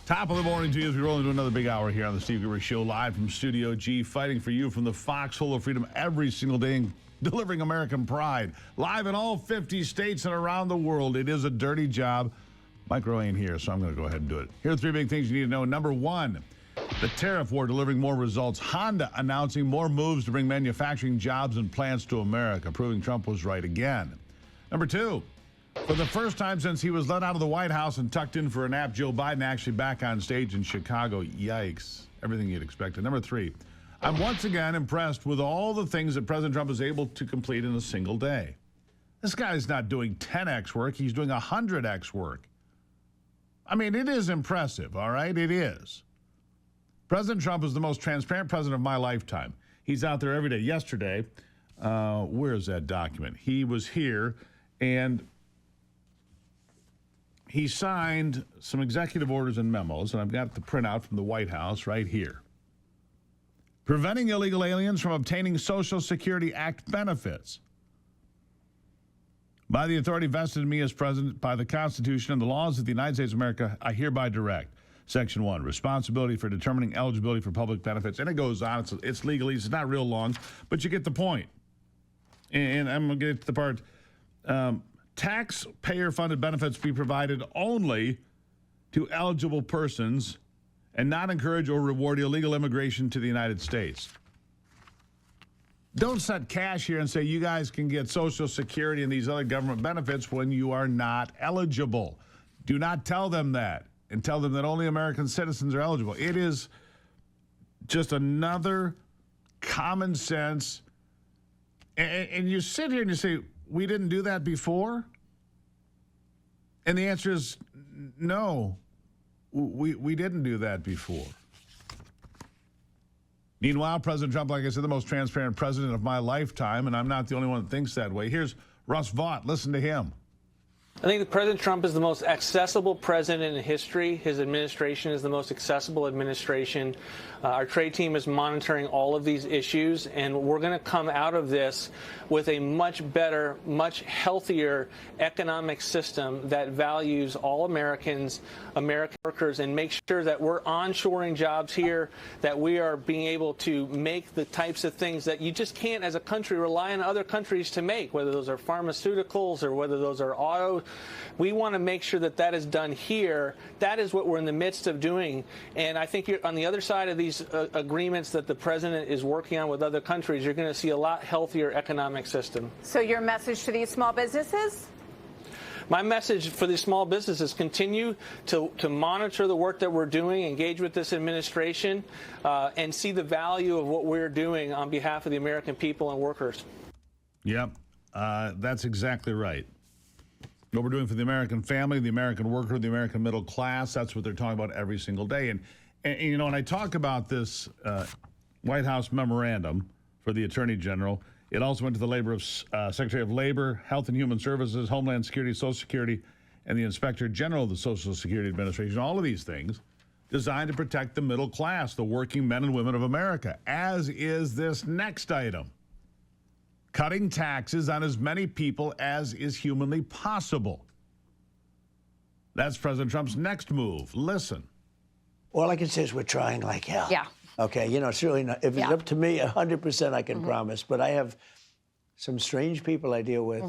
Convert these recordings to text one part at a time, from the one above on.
Top of the morning to you as we roll into another big hour here on the Steve Gruber Show, live from Studio G, fighting for you from the foxhole of freedom every single day and delivering American pride. Live in all 50 states and around the world. It is a dirty job. Mike Rowe ain't here, so I'm going to go ahead and do it. Here are three big things you need to know. Number one, the tariff war delivering more results. Honda announcing more moves to bring manufacturing jobs and plants to America, proving Trump was right again. Number two, for the first time since he was let out of the White House and tucked in for a nap, Joe Biden actually back on stage in Chicago. Yikes. Everything you'd expected. Number three, I'm once again impressed with all the things that President Trump is able to complete in a single day. This guy's not doing 10x work. He's doing 100x work. I mean, it is impressive, all right? It is. President Trump is the most transparent president of my lifetime. He's out there every day. Yesterday, where is that document? He was here, and he signed some executive orders and memos, and I've got the printout from the White House right here. Preventing illegal aliens from obtaining Social Security Act benefits. By the authority vested in me as president by the Constitution and the laws of the United States of America, I hereby direct. Section 1, responsibility for determining eligibility for public benefits. And it goes on. It's legalese. It's not real long, but you get the point. And I'm going to get to the part. Taxpayer-funded benefits be provided only to eligible persons and not encourage or reward illegal immigration to the United States. Don't set cash here and say you guys can get Social Security and these other government benefits when you are not eligible. Do not tell them that and tell them that only American citizens are eligible. It is just another common sense. And you sit here and you say, we didn't do that before? And the answer is no, we didn't do that before. Meanwhile, President Trump, like I said, the most transparent president of my lifetime, and I'm not the only one that thinks that way. Here's Russ Vaught. Listen to him. I think that President Trump is the most accessible president in history. His administration is the most accessible administration. Our trade team is monitoring all of these issues, and we're going to come out of this with a much better, much healthier economic system that values all Americans, American workers, and make sure that we're onshoring jobs here, that we are being able to make the types of things that you just can't, as a country, rely on other countries to make, whether those are pharmaceuticals or whether those are auto. We want to make sure that that is done here. That is what we're in the midst of doing. And I think on the other side of these agreements that the president is working on with other countries, you're going to see a lot healthier economic system. So your message to these small businesses? My message for these small businesses, continue to monitor the work that we're doing, engage with this administration, and see the value of what we're doing on behalf of the American people and workers. Yep, that's exactly right. What we're doing for the American family, the American worker, the American middle class, that's what they're talking about every single day. And you know, when I talk about this White House memorandum for the Attorney General, it also went to the Secretary of Labor, Health and Human Services, Homeland Security, Social Security, and the Inspector General of the Social Security Administration. All of these things designed to protect the middle class, the working men and women of America, as is this next item. Cutting taxes on as many people as is humanly possible. That's President Trump's next move. Listen. All I can say is we're trying like hell. Yeah. Okay, you know, it's really not, if it's up to me, 100% I can promise. But I have some strange people I deal with,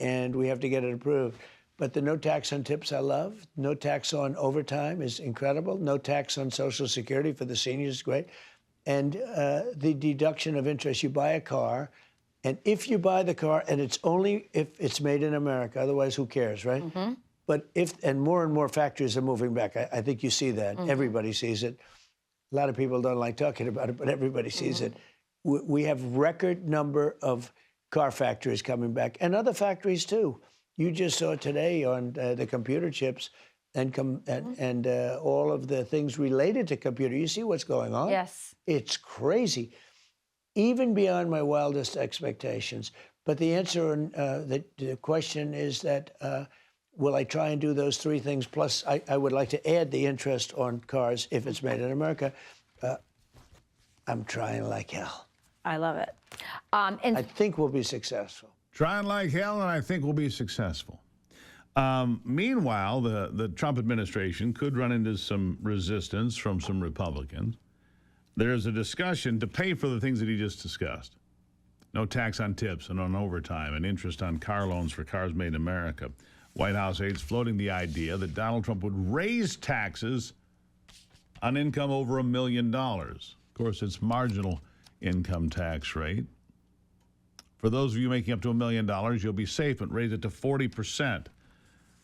and we have to get it approved. But the no tax on tips I love. No tax on overtime is incredible. No tax on Social Security for the seniors is great. And the deduction of interest, you buy a car, and if you buy the car, and it's only if it's made in America, otherwise who cares, right? But and more factories are moving back. I think you see that. Everybody sees it. A lot of people don't like talking about it, but everybody sees it. We have record number of car factories coming back, and other factories too. You just saw today on the computer chips and all of the things related to computer. You see what's going on? Yes. It's crazy. Even beyond my wildest expectations. But the answer, the question is that, will I try and do those three things? Plus, I would like to add the interest on cars if it's made in America. I'm trying like hell. I love it. I think we'll be successful. Trying like hell, and I think we'll be successful. Meanwhile, the Trump administration could run into some resistance from some Republicans. There's a discussion to pay for the things that he just discussed. No tax on tips and on overtime and interest on car loans for cars made in America. White House aides floating the idea that Donald Trump would raise taxes on income over $1 million. Of course, it's marginal income tax rate. For those of you making up to $1 million, you'll be safe and raise it to 40%.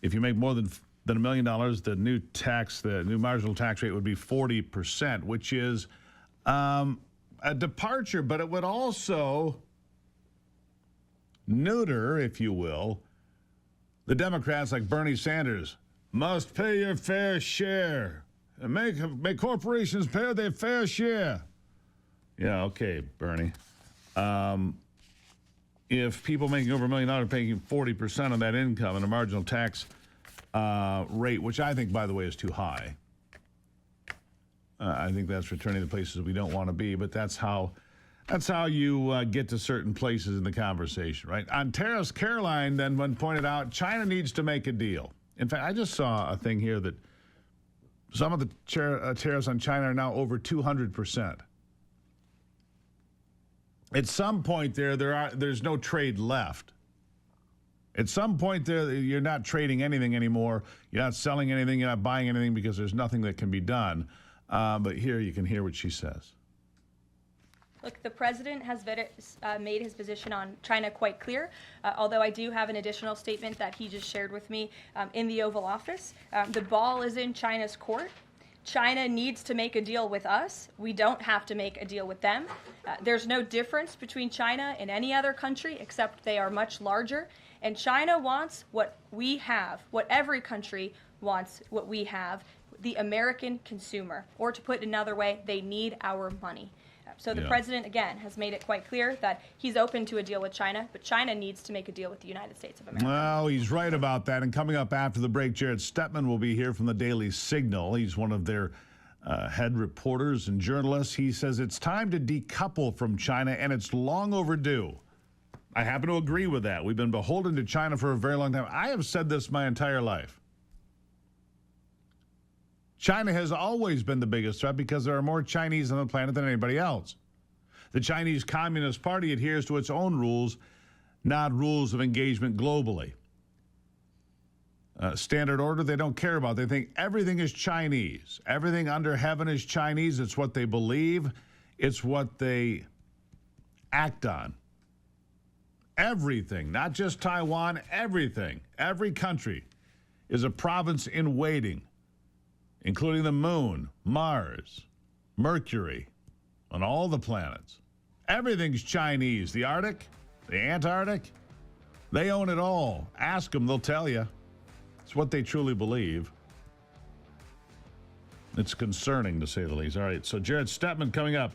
If you make more than $1 million, the new marginal tax rate would be 40%, which is a departure, but it would also neuter, if you will, the Democrats like Bernie Sanders. Must pay your fair share and make corporations pay their fair share. Yeah, okay, Bernie. If people making over $1 million are paying 40% of that income and a marginal tax rate, which I think, by the way, is too high. I think that's returning to places we don't want to be, but that's how you get to certain places in the conversation, right? On tariffs, Caroline then pointed out China needs to make a deal. In fact, I just saw a thing here that some of the tariffs on China are now over 200%. At some point there's no trade left. At some point there, you're not trading anything anymore. You're not selling anything. You're not buying anything because there's nothing that can be done. But here you can hear what she says. Look, the president has made his position on China quite clear, although I do have an additional statement that he just shared with me in the Oval Office. The ball is in China's court. China needs to make a deal with us. We don't have to make a deal with them. There's no difference between China and any other country except they are much larger. And China wants what we have, what every country wants, what we have, the American consumer. Or to put it another way, they need our money. So the president, again, has made it quite clear that he's open to a deal with China, but China needs to make a deal with the United States of America. Well, he's right about that. And coming up after the break, Jared Stettman will be here from the Daily Signal. He's one of their head reporters and journalists. He says it's time to decouple from China, and it's long overdue. I happen to agree with that. We've been beholden to China for a very long time. I have said this my entire life. China has always been the biggest threat because there are more Chinese on the planet than anybody else. The Chinese Communist Party adheres to its own rules, not rules of engagement globally. Standard order, they don't care about. They think everything is Chinese. Everything under heaven is Chinese. It's what they believe. It's what they act on. Everything, not just Taiwan, everything, every country is a province in waiting, including the moon, Mars, Mercury, and all the planets. Everything's Chinese. The Arctic, the Antarctic, they own it all. Ask them, they'll tell you. It's what they truly believe. It's concerning, to say the least. All right, so Jared Stettman coming up.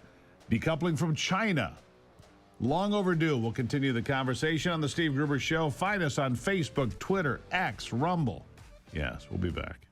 Decoupling from China. Long overdue. We'll continue the conversation on the Steve Gruber Show. Find us on Facebook, Twitter, X, Rumble. Yes, we'll be back.